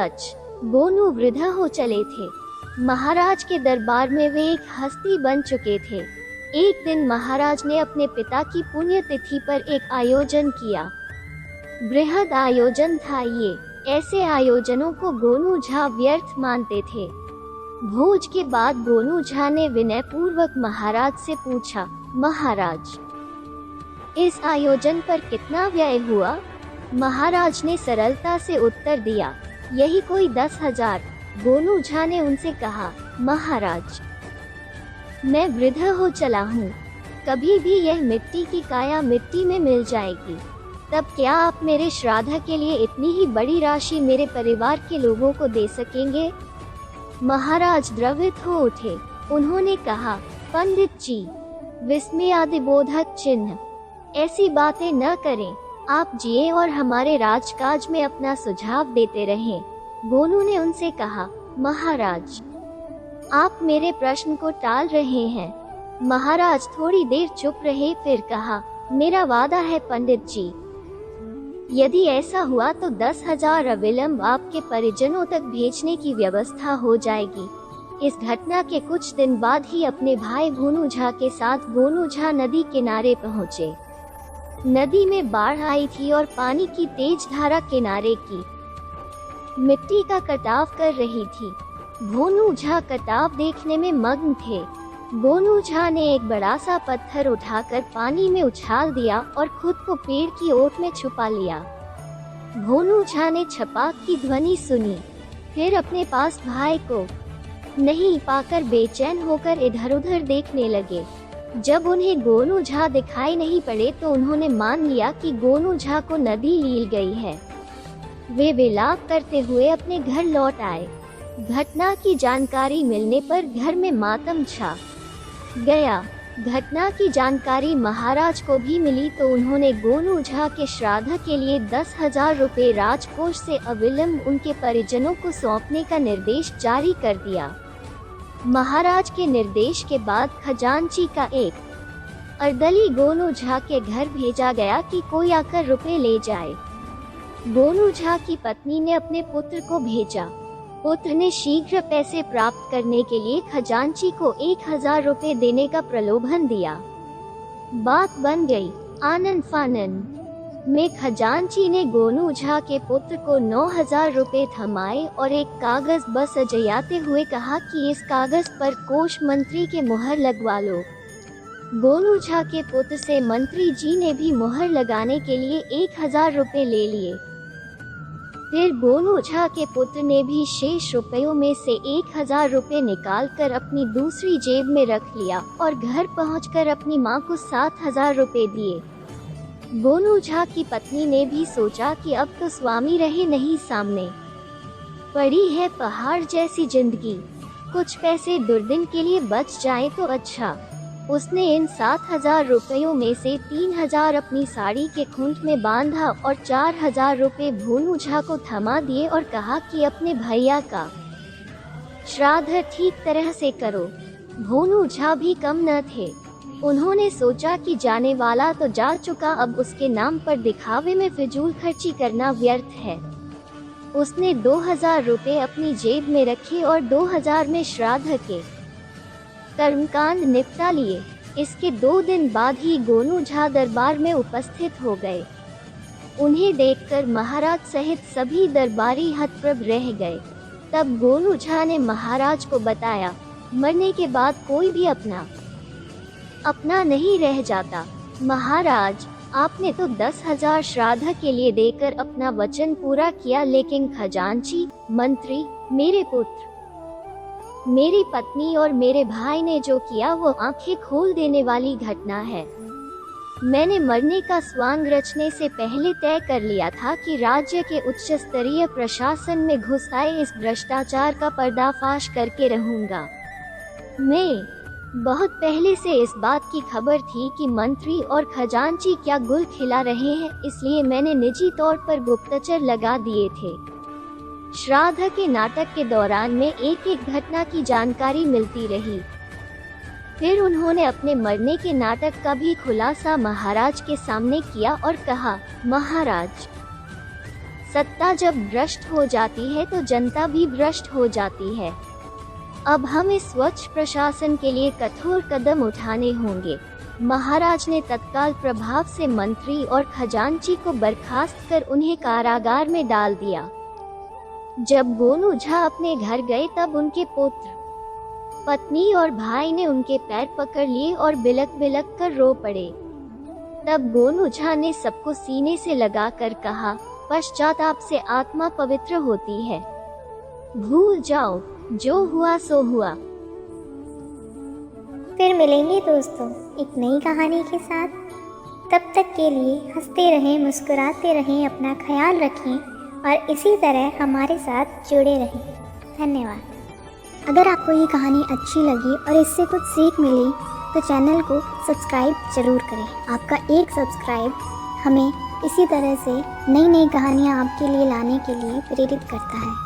सच, गोनू वृद्ध हो चले थे। महाराज के दरबार में वे एक हस्ती बन चुके थे। एक दिन महाराज ने अपने पिता की पुण्यतिथि पर एक आयोजन किया। बृहद आयोजन था ये। ऐसे आयोजनों को गोनू झा व्यर्थ मानते थे। भोज के बाद गोनू झा ने विनयपूर्वक महाराज से पूछा, महाराज, इस आयोजन पर कितना व्यय हुआ? महाराज ने सरलता से उत्तर दिया, यही कोई 10,000। गोनू झा ने उनसे कहा, महाराज, मैं वृद्ध हो चला हूँ, कभी भी यह मिट्टी की काया मिट्टी में मिल जाएगी। तब क्या आप मेरे श्राद्ध के लिए इतनी ही बड़ी राशि मेरे परिवार के लोगों को दे सकेंगे? महाराज द्रवित हो उठे। उन्होंने कहा, पंडित जी, विस्मयादिबोधक चिन्ह, ऐसी बातें न करें। आप जिए और हमारे राजकाज में अपना सुझाव देते रहें। गोनू ने उनसे कहा, महाराज, आप मेरे प्रश्न को टाल रहे हैं। महाराज थोड़ी देर चुप रहे, फिर कहा, मेरा वादा है पंडित जी, यदि ऐसा हुआ तो 10,000 अविलंब आपके परिजनों तक भेजने की व्यवस्था हो जाएगी। इस घटना के कुछ दिन बाद ही अपने भाई भोनू झा के साथ गोनू झा नदी किनारे पहुँचे। नदी में बाढ़ आई थी और पानी की तेज धारा किनारे की मिट्टी का कटाव कर रही थी। भोनू झा कटाव देखने में मग्न थे। गोनू झा ने एक बड़ा सा पत्थर उठाकर पानी में उछाल दिया और खुद को पेड़ की ओट में छुपा लिया। भोनू झा ने छपाक की ध्वनि सुनी, फिर अपने पास भाई को नहीं पाकर बेचैन होकर इधर-उधर देखने लगे। जब उन्हें गोनू झा दिखाई नहीं पड़े तो उन्होंने मान लिया कि गोनू झा को नदी लील गई है। वे विलाप करते हुए अपने घर लौट आए। घटना की जानकारी मिलने पर घर में मातम छा गया। घटना की जानकारी महाराज को भी मिली तो उन्होंने गोनू झा के श्राद्ध के लिए 10,000 रुपये राजकोष से अविलंब उनके परिजनों को सौंपने का निर्देश जारी कर दिया। महाराज के निर्देश के बाद खजांची का एक अर्दली गोनू झा के घर भेजा गया कि कोई आकर रुपए ले जाए। गोनू झा की पत्नी ने अपने पुत्र को भेजा। पुत्र ने शीघ्र पैसे प्राप्त करने के लिए खजांची को 1,000 रुपये देने का प्रलोभन दिया। बात बन गई। आनन फानन में खजांची ने गोनू झा के पुत्र को 9,000 रुपये थमाए और एक कागज बस सजाते हुए कहा कि इस कागज पर कोष मंत्री के मुहर लगवा लो। गोनू झा के पुत्र से मंत्री जी ने भी मुहर लगाने के लिए 1,000 रुपये ले लिए। फिर गोनू झा के पुत्र ने भी शेष रुपयों में से 1,000 रुपये निकालकर अपनी दूसरी जेब में रख लिया और घर पहुंचकर अपनी मां को 7,000 रुपये दिए। गोनू झा की पत्नी ने भी सोचा कि अब तो स्वामी रहे नहीं सामने, पड़ी है पहाड़ जैसी जिंदगी, कुछ पैसे दुर्दिन के लिए बच जाएं तो अच्छा। उसने इन 7,000 रुपयों में से 3,000 अपनी साड़ी के खूंट में बांधा और 4,000 रुपये भोनू झा को थमा दिए और कहा कि अपने भैया का श्राद्ध ठीक तरह से करो। भोनू झा भी कम न थे। उन्होंने सोचा कि जाने वाला तो जा चुका, अब उसके नाम पर दिखावे में फिजूल खर्ची करना व्यर्थ है। उसने 2,000 रुपये अपनी जेब में रखे और 2,000 में श्राद्ध के कर्मकांड निपटा लिए। इसके 2 दिन बाद ही गोनू झा दरबार में उपस्थित हो गए। उन्हें देखकर महाराज सहित सभी दरबारी हतप्रभ रह गए। तब गोनू झा ने महाराज को बताया, मरने के बाद कोई भी अपना नहीं रह जाता। महाराज, आपने तो 10,000 श्राद्ध के लिए देकर अपना वचन पूरा किया, लेकिन खजांची, मंत्री, मेरे पुत्र, मेरी पत्नी और मेरे भाई ने जो किया वो आंखें खोल देने वाली घटना है। मैंने मरने का स्वांग रचने से पहले तय कर लिया था कि राज्य के उच्च स्तरीय प्रशासन में घुस आए इस भ्रष्टाचार का पर्दाफाश करके रहूंगा। मैं बहुत पहले से इस बात की खबर थी कि मंत्री और खजांची क्या गुल खिला रहे हैं, इसलिए मैंने निजी तौर पर गुप्तचर लगा दिए थे। श्राद्ध के नाटक के दौरान में एक एक घटना की जानकारी मिलती रही। फिर उन्होंने अपने मरने के नाटक का भी खुलासा महाराज के सामने किया और कहा, महाराज, सत्ता जब भ्रष्ट हो जाती है तो जनता भी भ्रष्ट हो जाती है। अब हमें स्वच्छ प्रशासन के लिए कठोर कदम उठाने होंगे। महाराज ने तत्काल प्रभाव से मंत्री और खजांची को बर्खास्त कर उन्हें कारागार में डाल दिया। जब गोनू झा अपने घर गए तब उनके पुत्र, पत्नी और भाई ने उनके पैर पकड़ लिए और बिलक बिलक कर रो पड़े। तब गोनू झा ने सबको सीने से लगाकर कहा, पश्चाताप से आत्मा पवित्र होती है। भूल जाओ, जो हुआ सो हुआ। फिर मिलेंगे दोस्तों एक नई कहानी के साथ। तब तक के लिए हंसते रहें, मुस्कुराते रहें, अपना ख्याल रखें और इसी तरह हमारे साथ जुड़े रहें। धन्यवाद। अगर आपको ये कहानी अच्छी लगी और इससे कुछ सीख मिली तो चैनल को सब्सक्राइब ज़रूर करें। आपका एक सब्सक्राइब हमें इसी तरह से नई नई कहानियाँ आपके लिए लाने के लिए प्रेरित करता है।